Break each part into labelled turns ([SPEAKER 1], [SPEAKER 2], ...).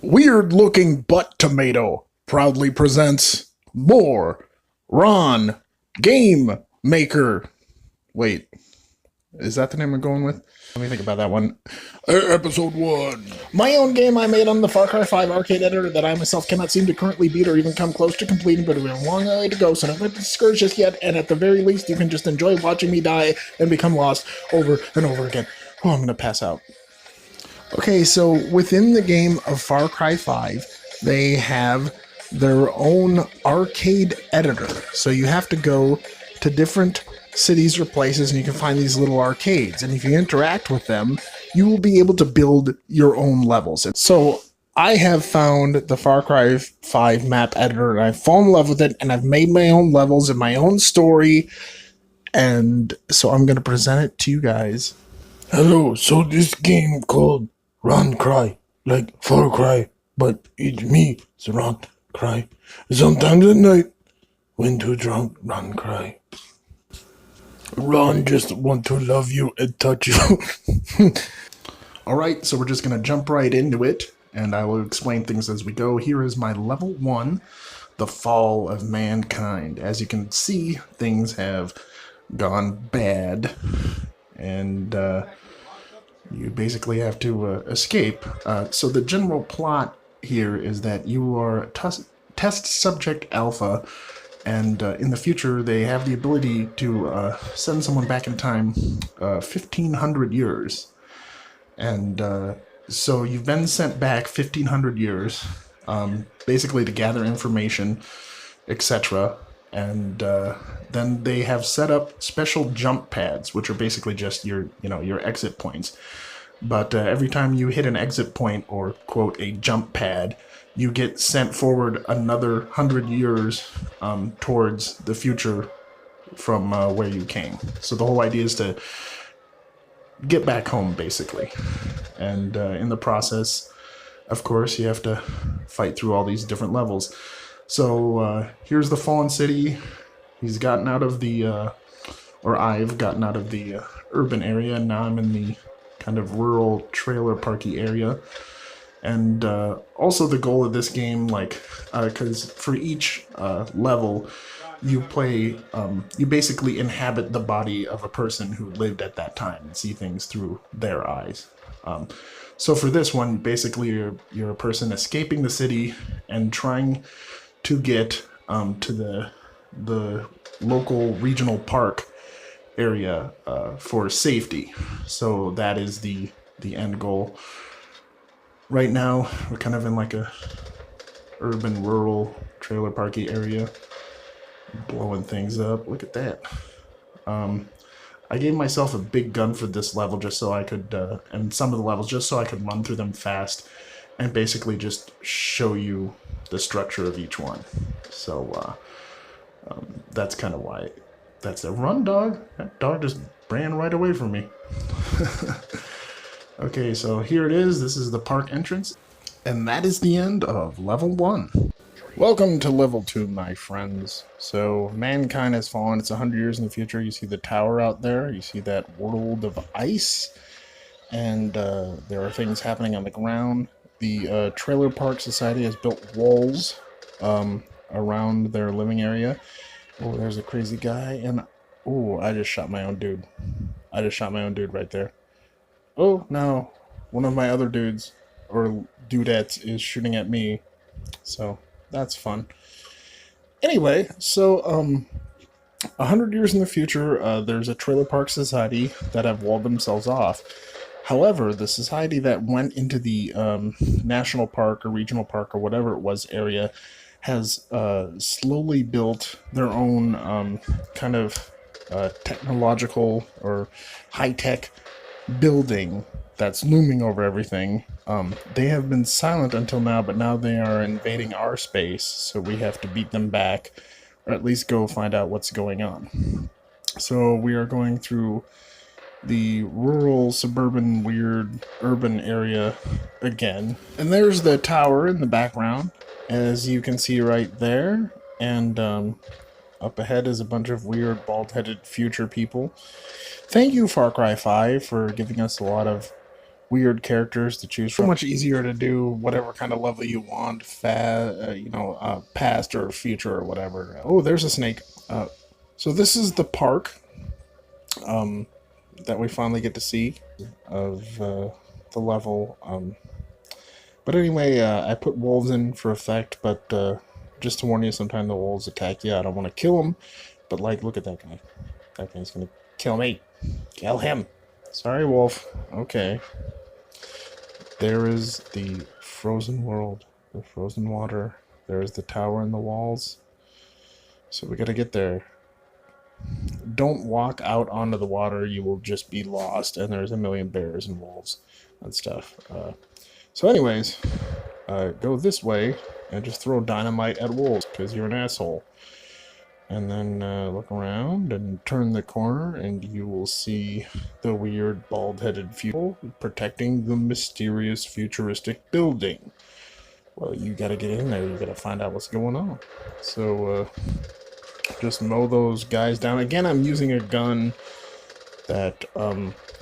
[SPEAKER 1] Weird looking butt tomato proudly presents MoreRon Game-maker. Wait, is that the name I'm going with? Let me think about that one. Episode 1. My own game I made on the Far Cry 5 arcade editor that I myself cannot seem to currently beat or even come close to completing, but we have a long way to go, so don't get discouraged just yet, and at the very least you can just enjoy watching me die and become lost over and over again. Oh, I'm gonna pass out. Okay, so within the game of Far Cry 5, they have their own arcade editor. So you have to go to different cities or places and you can find these little arcades. And if you interact with them, you will be able to build your own levels. And so I have found the Far Cry 5 map editor and I've fallen in love with it and I've made my own levels and my own story. And so I'm going to present it to you guys.
[SPEAKER 2] Hello, so this game called Run Cry, like Far Cry, but it's me, it's Run Cry. Sometimes at night, when too drunk, run cry. Ron just want to love you and touch you.
[SPEAKER 1] Alright, so we're just going to jump right into it, and I will explain things as we go. Here is my level 1, the fall of mankind. As you can see, things have gone bad, and you basically have to escape. So the general plot here is that you are test subject alpha, and in the future they have the ability to send someone back in time 1,500 years. And so you've been sent back 1,500 years, basically to gather information, etc. And then they have set up special jump pads, which are basically just your exit points. But every time you hit an exit point, or quote a jump pad, you get sent forward another 100 years towards the future from where you came. So the whole idea is to get back home, basically. And in the process, of course, you have to fight through all these different levels. So here's the fallen city. He's gotten out of the, or I've gotten out of the urban area, and now I'm in the kind of rural trailer parky area. And also the goal of this game, like, because for each level, you play, you basically inhabit the body of a person who lived at that time and see things through their eyes. So for this one, basically you're a person escaping the city and trying to get to the local regional park area for safety. So that is the end goal. Right now we're kind of in like a urban rural trailer parky area, blowing things up. Look at that. I gave myself a big gun for this level just so I could, and some of the levels just so I could run through them fast and basically just show you the structure of each one. So that's kind of why. That's a run, dog. That dog just ran right away from me. Okay, so here it is. This is the park entrance. And that is the end of level 1. Welcome to level 2, my friends. So mankind has fallen. It's 100 years in the future. You see the tower out there. You see that world of ice. And there are things happening on the ground. The Trailer Park Society has built walls around their living area. Oh, there's a crazy guy, and oh, I just shot my own dude. I just shot my own dude right there. Oh, no, one of my other dudes, or dudettes, is shooting at me, so that's fun. Anyway, so 100 years in the future, there's a Trailer Park Society that have walled themselves off. However, the society that went into the national park or regional park or whatever it was area has slowly built their own kind of technological or high-tech building that's looming over everything. They have been silent until now, but now they are invading our space, so we have to beat them back, or at least go find out what's going on. So we are going through the rural, suburban, weird, urban area again. And there's the tower in the background, as you can see right there. And up ahead is a bunch of weird, bald-headed future people. Thank you, Far Cry 5, for giving us a lot of weird characters to choose from. So much easier to do whatever kind of level you want, past or future or whatever. Oh, there's a snake. So this is the park that we finally get to see of the level. But anyway, I put wolves in for effect, but just to warn you, sometimes the wolves attack you. I don't want to kill them, but like, look at that guy. That guy's gonna kill me. Kill him. Sorry, wolf. Okay. There is the frozen world, the frozen water. There's the tower and the walls. So we gotta get there. Don't walk out onto the water, you will just be lost, and there's a million bears and wolves and stuff. So anyways, go this way and just throw dynamite at wolves, because you're an asshole. And then look around and turn the corner, and you will see the weird bald-headed people protecting the mysterious futuristic building. Well, you gotta get in there, you gotta find out what's going on. So, just mow those guys down. Again, I'm using a gun that,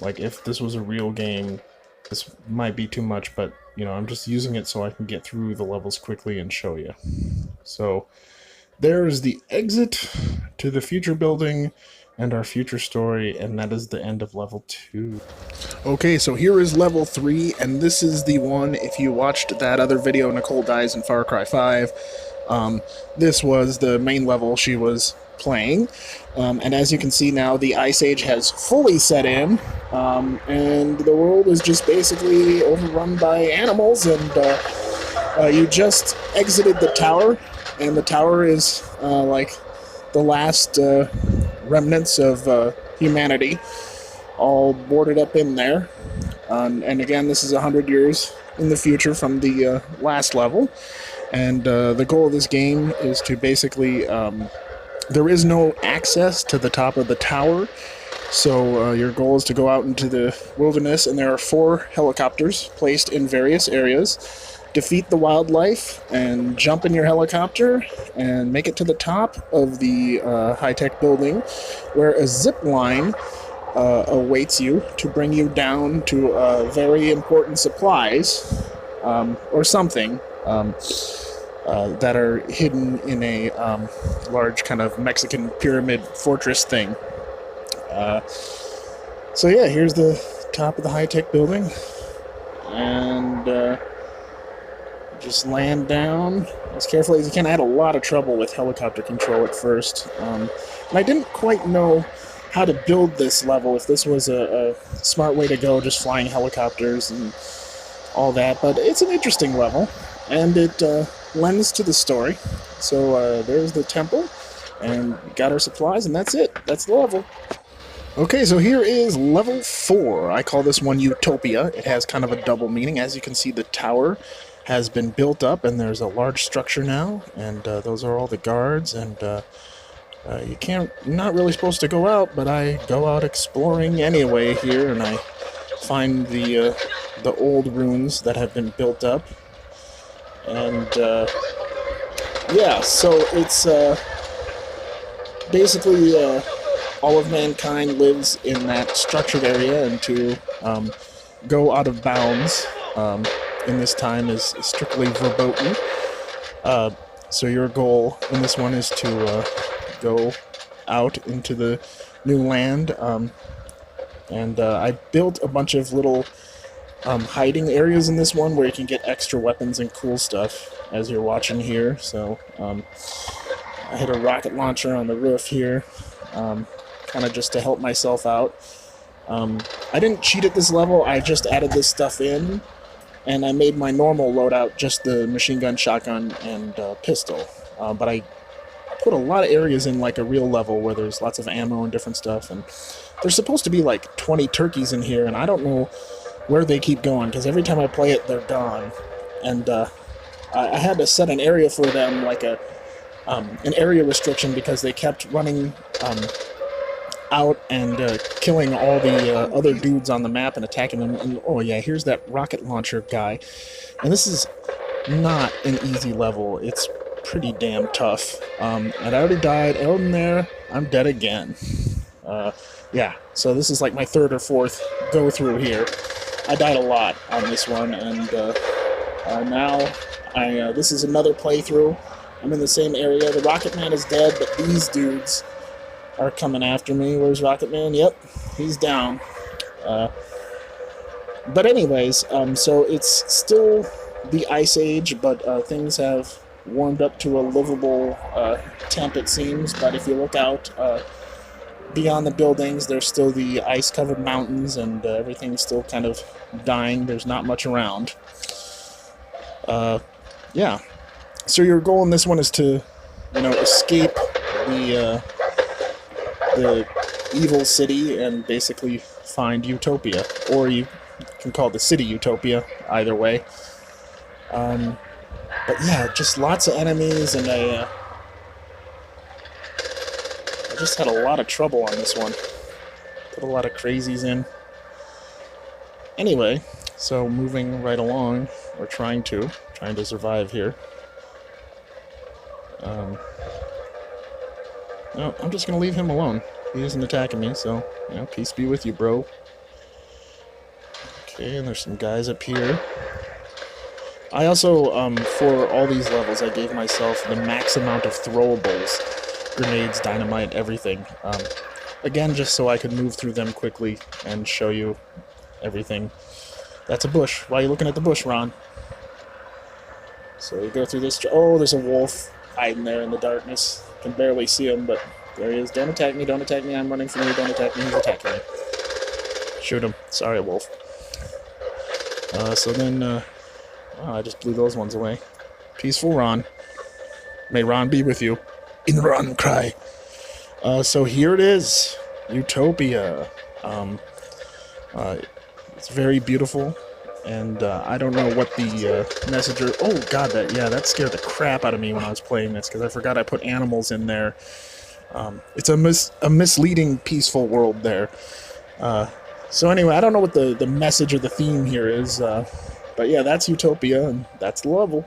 [SPEAKER 1] like, if this was a real game, this might be too much, but, you know, I'm just using it so I can get through the levels quickly and show you. So, there's the exit to the future building and our future story, and that is the end of level 2. Okay, so here is level 3, and this is the one, if you watched that other video, Nicole Dies in Far Cry 5, this was the main level she was playing, and as you can see now, the Ice Age has fully set in, and the world is just basically overrun by animals, and you just exited the tower, and the tower is like the last remnants of humanity, all boarded up in there. And again, this is 100 years in the future from the last level. And the goal of this game is to basically, there is no access to the top of the tower. So your goal is to go out into the wilderness, and there are 4 helicopters placed in various areas. Defeat the wildlife and jump in your helicopter and make it to the top of the high-tech building, where a zip line awaits you to bring you down to very important supplies or something that are hidden in a large kind of Mexican pyramid fortress thing. So yeah, here's the top of the high-tech building, and just land down as carefully as you can. I had a lot of trouble with helicopter control at first, and I didn't quite know how to build this level, if this was a smart way to go, just flying helicopters and all that, but it's an interesting level, and it lends to the story. So there's the temple, and we got our supplies, and that's it. That's the level. Okay, so here is level 4. I call this one Utopia. It has kind of a double meaning. As you can see, the tower has been built up, and there's a large structure now, and those are all the guards, and you're not really supposed to go out, but I go out exploring anyway here, and I find the old ruins that have been built up, and yeah, so it's basically all of mankind lives in that structured area, and to go out of bounds in this time is strictly verboten. So your goal in this one is to go out into the new land, and I built a bunch of little hiding areas in this one where you can get extra weapons and cool stuff, as you're watching here. So I hit a rocket launcher on the roof here, kind of just to help myself out. I didn't cheat at this level, I just added this stuff in, and I made my normal loadout just the machine gun, shotgun, and pistol. But I put a lot of areas in like a real level where there's lots of ammo and different stuff, and there's supposed to be like 20 turkeys in here, and I don't know where they keep going, because every time I play it, they're gone. And I had to set an area for them, like an area restriction, because they kept running out and killing all the other dudes on the map and attacking them. And oh yeah, here's that rocket launcher guy. And this is not an easy level. It's pretty damn tough. And I already died. Out in there, I'm dead again. Yeah, so this is like my 3rd or 4th go through here. I died a lot on this one, and now this is another playthrough. I'm in the same area. The Rocket Man is dead, but these dudes are coming after me. Where's Rocket Man? Yep, he's down. But anyways, so it's still the Ice Age, but things have warmed up to a livable temp, it seems. But if you look out beyond the buildings, there's still the ice-covered mountains, and everything's still kind of dying. There's not much around. Yeah. So your goal in this one is to, escape the evil city and basically find Utopia, or you can call it the city Utopia. Either way. But yeah, just lots of enemies, and I just had a lot of trouble on this one. Put a lot of crazies in. Anyway, so moving right along, or trying to survive here. No, I'm just gonna leave him alone. He isn't attacking me, so, peace be with you, bro. Okay, and there's some guys up here. I also, for all these levels, I gave myself the max amount of throwables. Grenades, dynamite, everything. Again, just so I could move through them quickly and show you everything. That's a bush. Why are you looking at the bush, Ron? So you go through this... Oh, there's a wolf hiding there in the darkness. Can barely see him, but there he is. Don't attack me, don't attack me. I'm running from you. Don't attack me. He's attacking me. Shoot him. Sorry, wolf. So then... oh, I just blew those ones away. Peaceful Ron. May Ron be with you. In Ron cry. So here it is. Utopia. It's very beautiful. And I don't know what the messenger... Oh, God, that scared the crap out of me when I was playing this, because I forgot I put animals in there. It's a misleading, peaceful world there. So anyway, I don't know what the message or the theme here is, but yeah, that's Utopia, and that's the level.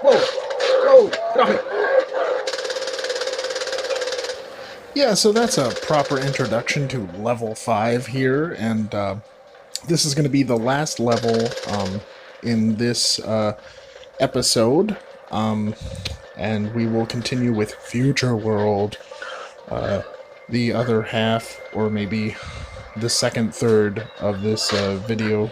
[SPEAKER 1] Whoa! Drop it! Yeah, so that's a proper introduction to level 5 here, and this is going to be the last level in this episode, and we will continue with Future World, the other half, or maybe the second third of this video.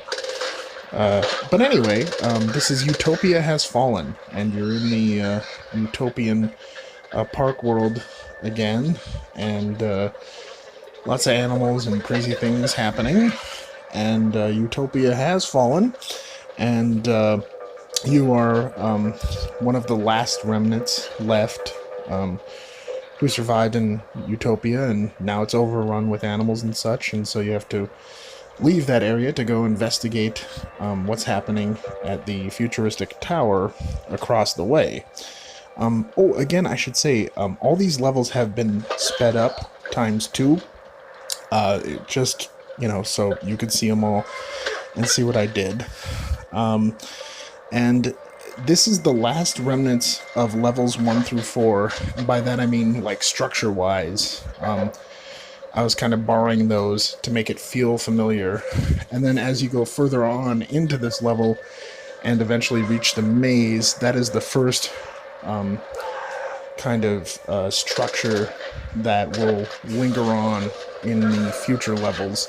[SPEAKER 1] But anyway, this is Utopia Has Fallen, and you're in the Utopian park world again, and lots of animals and crazy things happening, and Utopia has fallen, and you are one of the last remnants left who survived in Utopia, and now it's overrun with animals and such, and so you have to leave that area to go investigate what's happening at the futuristic tower across the way. Oh, again, I should say, all these levels have been sped up ×2, just, so you could see them all and see what I did. And this is the last remnants of levels 1 through 4, and by that I mean, like, structure-wise. I was kind of borrowing those to make it feel familiar, and then as you go further on into this level and eventually reach the maze, that is the first kind of structure that will linger on in the future levels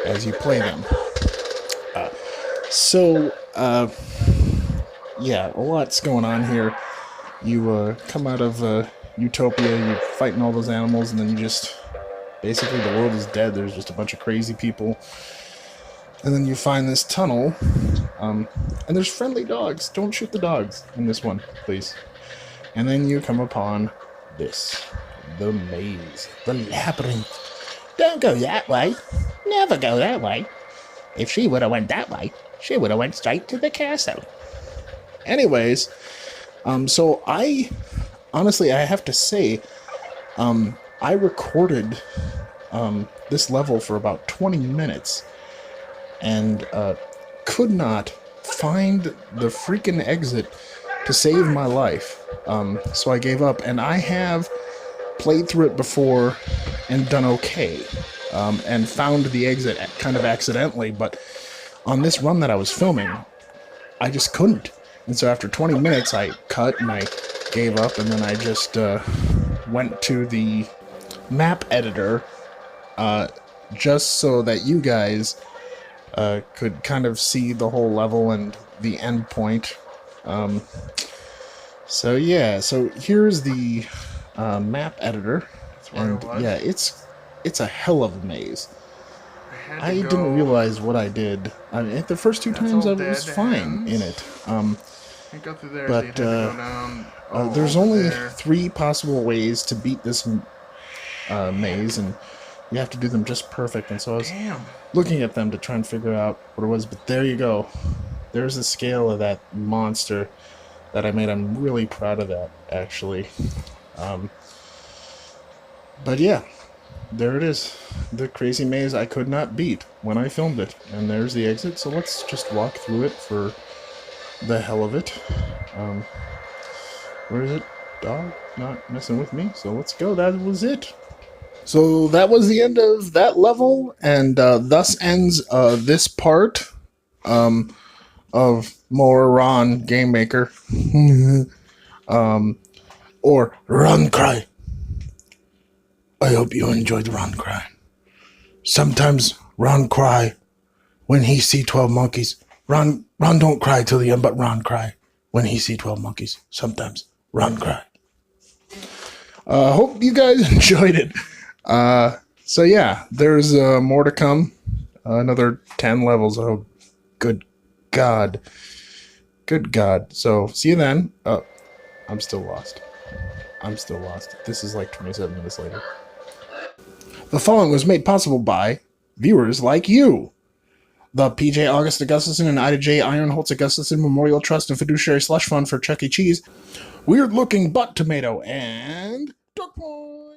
[SPEAKER 1] as you play them. Yeah, a lot's going on here. You come out of Utopia, you're fighting all those animals, and then you just... Basically, the world is dead. There's just a bunch of crazy people. And then you find this tunnel, and there's friendly dogs. Don't shoot the dogs in this one, please. And then you come upon this. The maze. The labyrinth. Don't go that way. Never go that way. If she would have went that way, she would have went straight to the castle. Anyways, so honestly, I have to say, I recorded this level for about 20 minutes and could not find the freaking exit to save my life. So I gave up, and I have played through it before and done okay, and found the exit kind of accidentally, but on this run that I was filming, I just couldn't. And so after 20 minutes, I cut and I gave up, and then I just went to the map editor just so that you guys could kind of see the whole level and the end point. So yeah, so here's the map editor, and yeah, it's a hell of a maze. I didn't realize what I did. I mean, the first two times I was fine in it.
[SPEAKER 3] Go through there,
[SPEAKER 1] But
[SPEAKER 3] so you have to go down.
[SPEAKER 1] there's only 3 possible ways to beat this maze, and you have to do them just perfect. And so I was looking at them to try and figure out what it was. But there you go. There's the scale of that monster that I made. I'm really proud of that, actually. But yeah, there it is. The crazy maze I could not beat when I filmed it. And there's the exit, so let's just walk through it for the hell of it. Where is it? Dog? Not messing with me, so let's go. That was it. So that was the end of that level, and thus ends this part of MoreRon Game-maker.
[SPEAKER 2] Or Run Cry. I hope you enjoyed Run Cry. Sometimes Ron cry when he see 12 monkeys. Ron don't cry till the end, but Ron cry when he see 12 monkeys. Sometimes Ron cry.
[SPEAKER 1] Hope you guys enjoyed it. So yeah, there's more to come. Another 10 levels. Oh, good God. Good God. So see you then. I'm still lost. This is like 27 minutes later. The following was made possible by viewers like you. The PJ August Augustusson and Ida J. Ironholtz Augustusson Memorial Trust and Fiduciary Slush Fund for Chuck E. Cheese. Weird Looking Butt Tomato and Duck Pond.